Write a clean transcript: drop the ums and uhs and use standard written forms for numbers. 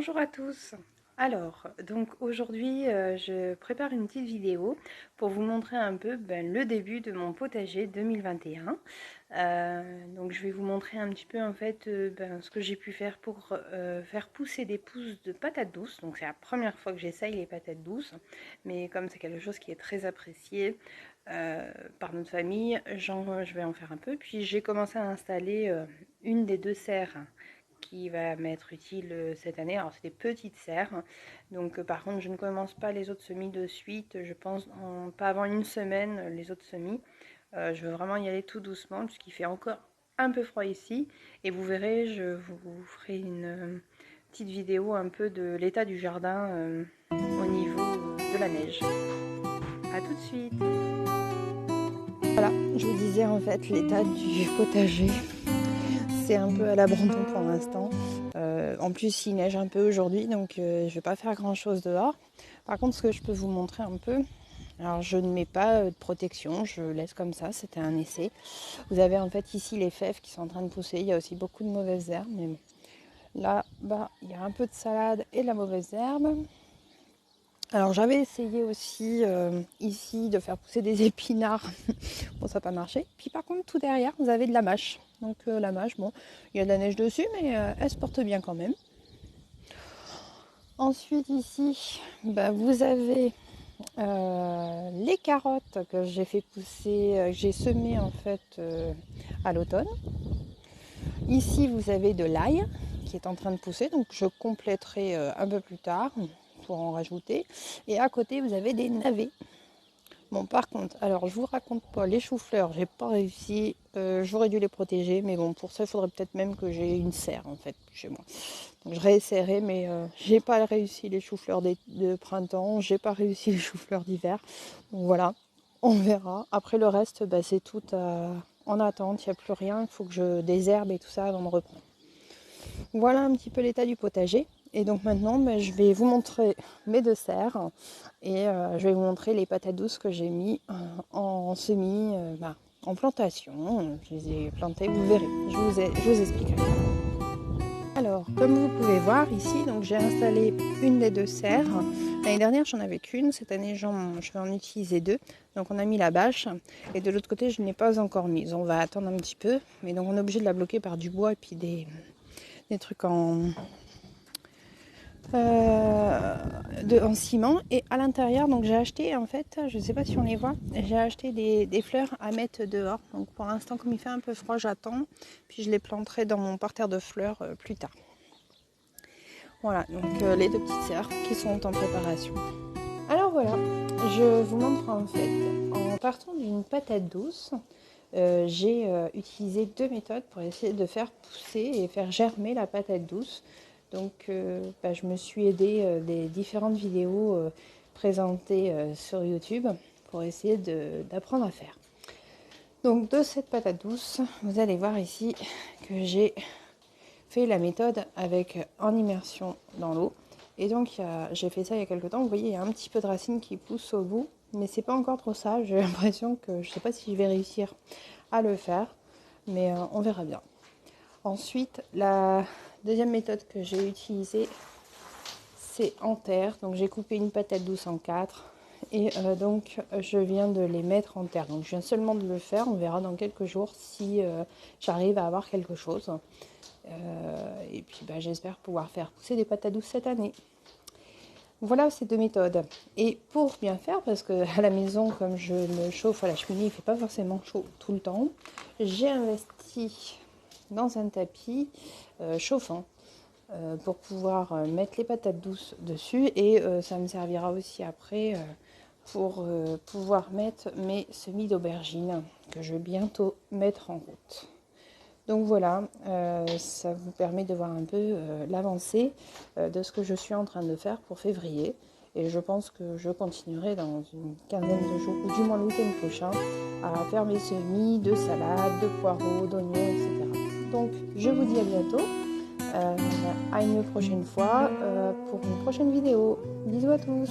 Bonjour à tous. Alors, donc aujourd'hui, je prépare une petite vidéo pour vous montrer un peu le début de mon potager 2021. Donc je vais vous montrer un petit peu en fait ce que j'ai pu faire pour faire pousser des pousses de patates douces. Donc c'est la première fois que j'essaye les patates douces, mais comme c'est quelque chose qui est très apprécié par notre famille, je vais en faire un peu. Puis j'ai commencé à installer une des deux serres qui va m'être utile cette année. Alors c'est des petites serres, donc par contre je ne commence pas les autres semis de suite, je pense pas avant une semaine les autres semis. Je veux vraiment y aller tout doucement puisqu'il fait encore un peu froid ici, et vous verrez, je vous ferai une petite vidéo un peu de l'état du jardin au niveau de la neige. A tout de suite. Voilà, je vous disais en fait l'état du potager. C'est un peu à l'abandon pour l'instant. En plus, il neige un peu aujourd'hui, donc je vais pas faire grand chose dehors. Par contre, ce que je peux vous montrer un peu, alors je ne mets pas de protection, je laisse comme ça, c'était un essai. Vous avez en fait ici les fèves qui sont en train de pousser, il y a aussi beaucoup de mauvaises herbes, mais bon. Là-bas, il y a un peu de salade et de la mauvaise herbe. Alors j'avais essayé aussi ici de faire pousser des épinards. Bon, ça n'a pas marché. Puis par contre, tout derrière, vous avez de la mâche. Donc la mâche, bon, il y a de la neige dessus, mais elle se porte bien quand même. Ensuite ici, vous avez les carottes que j'ai fait pousser, que j'ai semées en fait à l'automne. Ici, vous avez de l'ail qui est en train de pousser, donc je compléterai un peu plus tard pour en rajouter. Et à côté, vous avez des navets. Bon, par contre, alors je vous raconte pas, les choux-fleurs, j'ai pas réussi, j'aurais dû les protéger, mais bon, pour ça, il faudrait peut-être même que j'ai une serre en fait chez moi. Donc je réessayerai, mais j'ai pas réussi les choux-fleurs de printemps, j'ai pas réussi les choux-fleurs d'hiver. Donc voilà, on verra. Après le reste, c'est tout en attente, il n'y a plus rien, il faut que je désherbe et tout ça avant de reprendre. Voilà un petit peu l'état du potager. Et donc maintenant, je vais vous montrer mes deux serres et je vais vous montrer les patates douces que j'ai mis en semis, en plantation. Je les ai plantées, vous verrez, je vous expliquerai. Alors, comme vous pouvez voir ici, donc j'ai installé une des deux serres. L'année dernière, j'en avais qu'une. Cette année, je vais en utiliser deux. Donc, on a mis la bâche. Et de l'autre côté, je n'ai pas encore mise. On va attendre un petit peu. Mais donc, on est obligé de la bloquer par du bois et puis des trucs en ciment. Et à l'intérieur, donc j'ai acheté, en fait, je ne sais pas si on les voit, j'ai acheté des fleurs à mettre dehors. Donc, pour l'instant, comme il fait un peu froid, j'attends. Puis, je les planterai dans mon parterre de fleurs plus tard. Voilà, donc les deux petites serres qui sont en préparation. Alors voilà, je vous montre en fait, en partant d'une patate douce, j'ai utilisé deux méthodes pour essayer de faire pousser et faire germer la patate douce. Donc je me suis aidée des différentes vidéos présentées sur YouTube pour essayer d'apprendre à faire. Donc de cette patate douce, vous allez voir ici que j'ai fait la méthode avec en immersion dans l'eau. Et donc j'ai fait ça il y a quelques temps. Vous voyez, il y a un petit peu de racines qui poussent au bout, mais c'est pas encore trop ça. J'ai l'impression que je sais pas si je vais réussir à le faire, mais on verra bien. Ensuite, la deuxième méthode que j'ai utilisée, c'est en terre. Donc j'ai coupé une patate douce en 4 et donc je viens de les mettre en terre. Donc je viens seulement de le faire. On verra dans quelques jours si j'arrive à avoir quelque chose. Et puis j'espère pouvoir faire pousser des patates douces cette année. Voilà ces deux méthodes. Et pour bien faire, parce que à la maison, comme je me chauffe à la cheminée, il ne fait pas forcément chaud tout le temps, j'ai investi dans un tapis chauffant pour pouvoir mettre les patates douces dessus. Et ça me servira aussi après pour pouvoir mettre mes semis d'aubergines que je vais bientôt mettre en route. Donc voilà, ça vous permet de voir un peu l'avancée de ce que je suis en train de faire pour février. Et je pense que je continuerai dans une quinzaine de jours, ou du moins le week-end prochain, à faire mes semis de salade, de poireaux, d'oignons, etc. Donc je vous dis à bientôt, à une prochaine fois pour une prochaine vidéo. Bisous à tous!